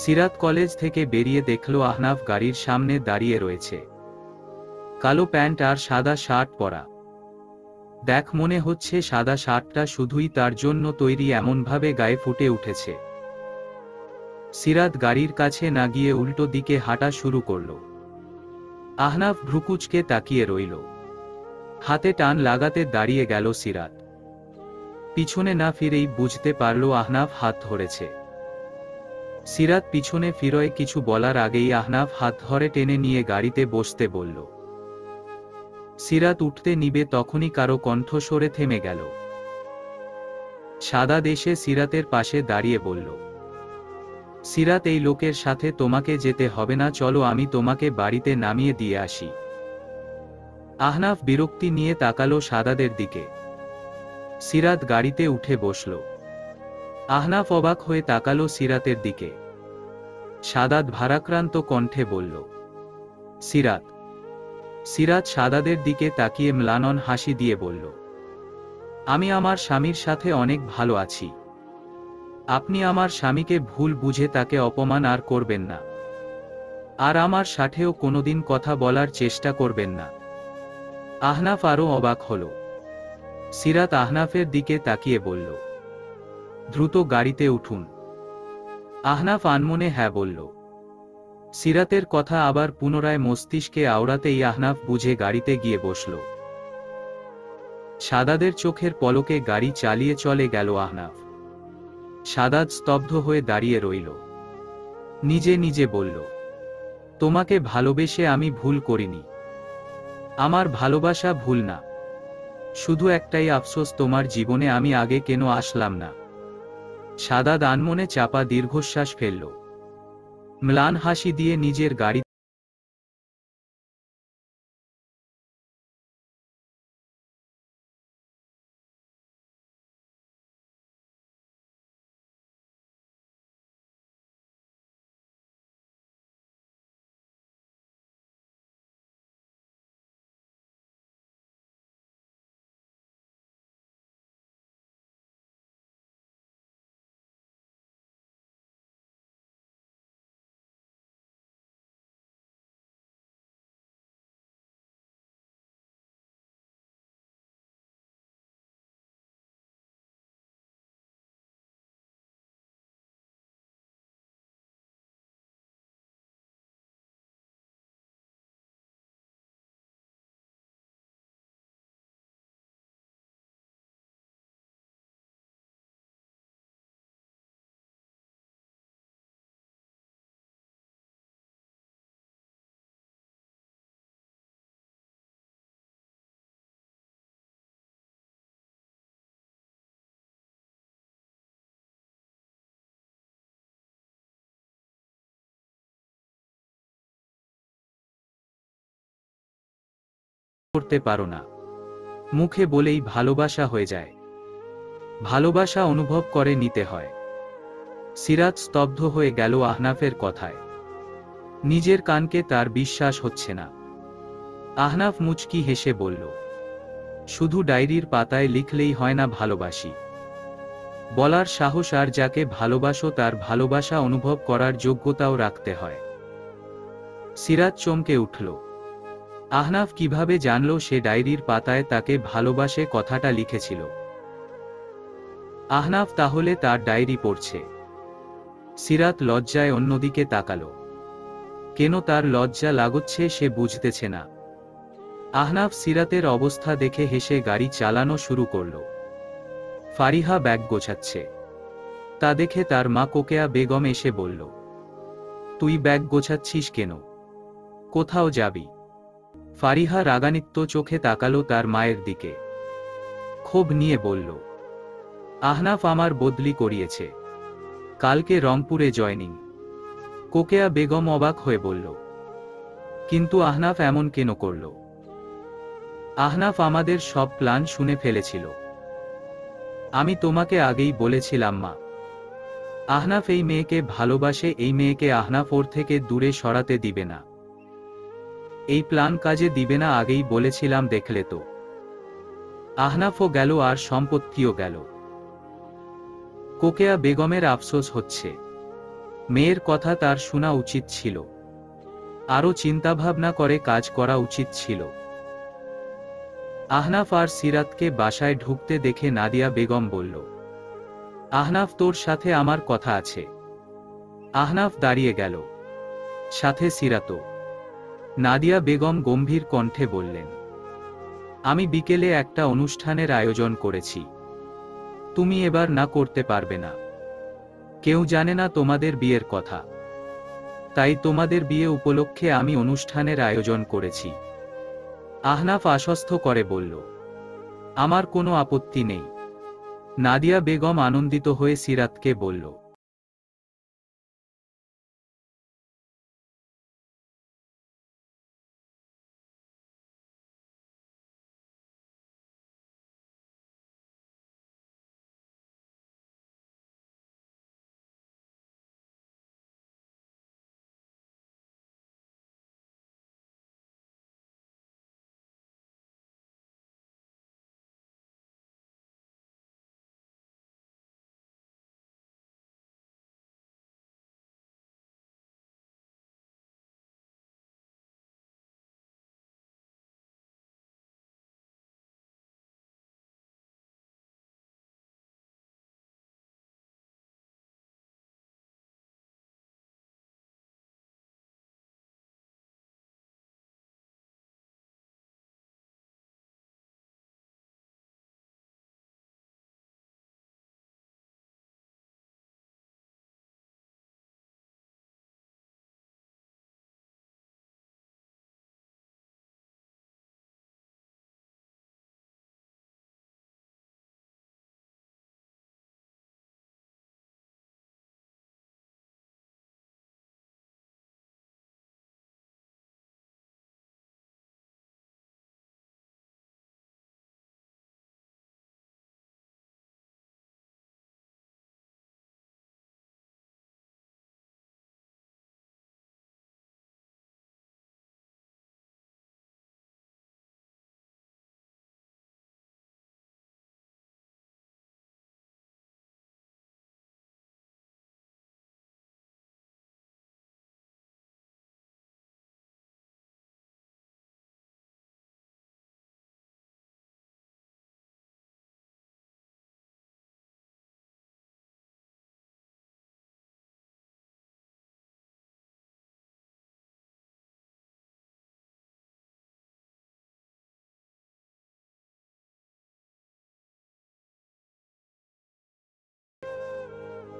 সিরাত কলেজ থেকে বেরিয়ে দেখল আহনাফ গাড়ির সামনে দাঁড়িয়ে রয়েছে। কালো প্যান্ট আর সাদা শার্ট পরা। দেখ মনে হচ্ছে সাদা শার্টটা শুধুই তার জন্য তৈরি, এমনভাবে গায়ে ফুটে উঠেছে। সিরাত গাড়ির কাছে না গিয়ে উল্টো দিকে হাঁটা শুরু করল। আহনাফ ভ্রুকুচকে তাকিয়ে রইল। হাতে টান লাগাতে দাঁড়িয়ে গেল সিরাত। পিছনে না ফিরেই বুঝতে পারল আহনাফ হাত ধরেছে। সিরাত পিছনে ফিরয়ে কিছু বলার আগেই আহনাফ হাত ধরে টেনে নিয়ে গাড়িতে বসতে বলল। সিরাত উঠতে নিবে তখনই কারো কণ্ঠ সরে থেমে গেল। সাদা দেশে সিরাতের পাশে দাঁড়িয়ে বলল, সিরাত এই লোকের সাথে তোমাকে যেতে হবে না, চলো আমি তোমাকে বাড়িতে নামিয়ে দিয়ে আসি। আহনাফ বিরক্তি নিয়ে তাকালো সাদাদের দিকে। সিরাত গাড়িতে উঠে বসল। আহনাফ অবাক হয়ে তাকালো সিরাতের দিকে। সাদাত ভারাক্রান্ত কণ্ঠে বলল, সিরাত। সিরাত সাদাদের দিকে তাকিয়ে ম্লান হাসি দিয়ে বলল, আমি আমার স্বামীর সাথে অনেক ভালো আছি। আপনি আমার স্বামীকে ভুল বুঝে তাকে অপমান আর করবেন না, আর আমার সাথেও কোনোদিন কথা বলার চেষ্টা করবেন না। আহনাফ আরও অবাক হল। সিরাত আহনাফের দিকে তাকিয়ে বলল, দ্রুত গাড়িতে উঠুন। আহনাফ আনমনে হ্যাঁ বলল। সিরাতের কথা আবার পুনরায় মস্তিষ্কে আওড়াতেই আহনাফ বুঝে গাড়িতে গিয়ে বসল। সাদাদের চোখের পলকে গাড়ি চালিয়ে চলে গেল আহনাফ। সাদাত স্তব্ধ হয়ে দাঁড়িয়ে রইল। নিজে নিজে বলল, তোমাকে ভালোবেসে আমি ভুল করিনি। আমার ভালোবাসা ভুল না। শুধু একটাই আফসোস, তোমার জীবনে আমি আগে কেন আসলাম না। সাদাত আনমনে চাপা দীর্ঘশ্বাস ফেলল। ম্লান হাসি দিয়ে নিজের গাড়ি করতে পারো না। মুখে বলেই ভালোবাসা হয়ে যায়। ভালোবাসা অনুভব করে নিতে হয়। সিরাত স্তব্ধ হয়ে গেল আহনাফের কথায়। নিজের কানকে তার বিশ্বাস হচ্ছে না। আহনাফ মুচকি হেসে বলল, শুধু ডায়েরির পাতায় লিখলেই হয় না ভালোবাসি। বলার সাহস আর যাকে ভালোবাসো তার ভালোবাসা অনুভব করার যোগ্যতাও রাখতে হয়। সিরাত চমকে উঠল। আহনাফ কিভাবে জানল সে ডায়েরির পাতায় তাকে ভালোবাসে কথাটা লিখেছিল? আহনাফ তাহলে তার ডায়েরি পড়ছে। সিরাত লজ্জায় অন্যদিকে তাকালো। কেন তার লজ্জা লাগছে সে বুঝতেছে না। আহনাফ সিরাতের অবস্থা দেখে হেসে গাড়ি চালানো শুরু করল। ফারিহা ব্যাগ গোছাচ্ছে। তা দেখে তার মা কোকেয়া বেগম এসে বলল, তুই ব্যাগ গোছাচ্ছিস কেন? কোথাও যাবি? ফারিহা রাগান্বিত চোখে তাকালো তার মায়ের দিকে। ক্ষোভ নিয়ে বলল, আহনাফ আমার বদলি করিয়েছে। কালকে রংপুরে জয়নিং। কোকেয়া বেগম অবাক হয়ে বলল, কিন্তু আহনাফ এমন কেন করল? আহনাফ আমাদের সব প্ল্যান শুনে ফেলেছিল। আমি তোমাকে আগেই বলেছিলাম মা, আহনাফ এই মেয়েকে ভালোবাসে, এই মেয়েকে আহনাফ ওর থেকে দূরে সরাতে দিবে না। এই প্ল্যান কাজে দিবে না, আগেই বলেছিলাম, দেখলে তো। আহনাফও গেল আর সম্পত্তিও গেল। কোকেয়া বেগমের আফসোস হচ্ছে। মেয়ের কথা তার শোনা উচিত ছিল। আরও চিন্তাভাবনা করে কাজ করা উচিত ছিল। আহনাফ আর সিরাতকে বাসায় ঢুকতে দেখে নাদিয়া বেগম বলল, আহনাফ তোর সাথে আমার কথা আছে। আহনাফ দাঁড়িয়ে গেল। সাথে সিরাতও। নাদিয়া বেগম গম্ভীর কণ্ঠে বললেন, আমি বিকেলে একটা অনুষ্ঠানের আয়োজন করেছি। তুমি এবার না করতে পারবে না। কেউ জানে না তোমাদের বিয়ের কথা। তাই তোমাদের বিয়ে উপলক্ষে আমি অনুষ্ঠানের আয়োজন করেছি। আহনাফ আশ্বস্ত করে বলল, আমার কোনো আপত্তি নেই। নাদিয়া বেগম আনন্দিত হয়ে সিরাতকে বলল,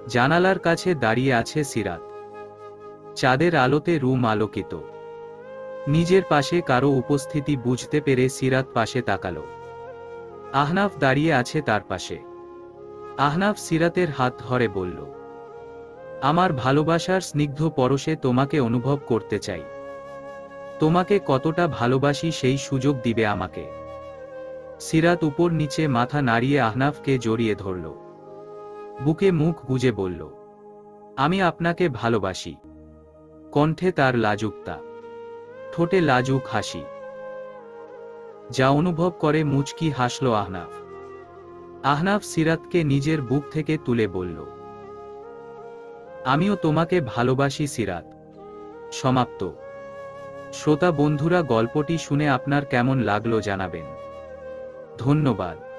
জানালার কাছে দাঁড়িয়ে আছে সিরাত। চাঁদের আলোতে রুম আলোকিত। নিজের পাশে কারো উপস্থিতি বুঝতে পেরে সিরাত পাশে তাকালো। আহনাফ দাঁড়িয়ে আছে তার পাশে। আহনাফ সিরাতের হাত ধরে বলল, আমার ভালোবাসার স্নিগ্ধ পরশে তোমাকে অনুভব করতে চাই। তোমাকে কতটা ভালোবাসি সেই সুযোগ দিবে আমাকে। সিরাত উপর নিচে মাথা নাড়িয়ে আহনাফকে জড়িয়ে ধরল। বুকে মুখ গুজে বলল, আমি আপনাকে ভালোবাসি। কণ্ঠে তার লাজুকতা, ঠোঁটে লাজুক হাসি। যা অনুভব করে মুচকি হাসল আহনাফ। আহনাফ সিরাতকে নিজের বুক থেকে তুলে বলল, আমিও তোমাকে ভালোবাসি সিরাত। সমাপ্ত। শ্রোতা বন্ধুরা, গল্পটি শুনে আপনার কেমন লাগলো জানাবেন। ধন্যবাদ।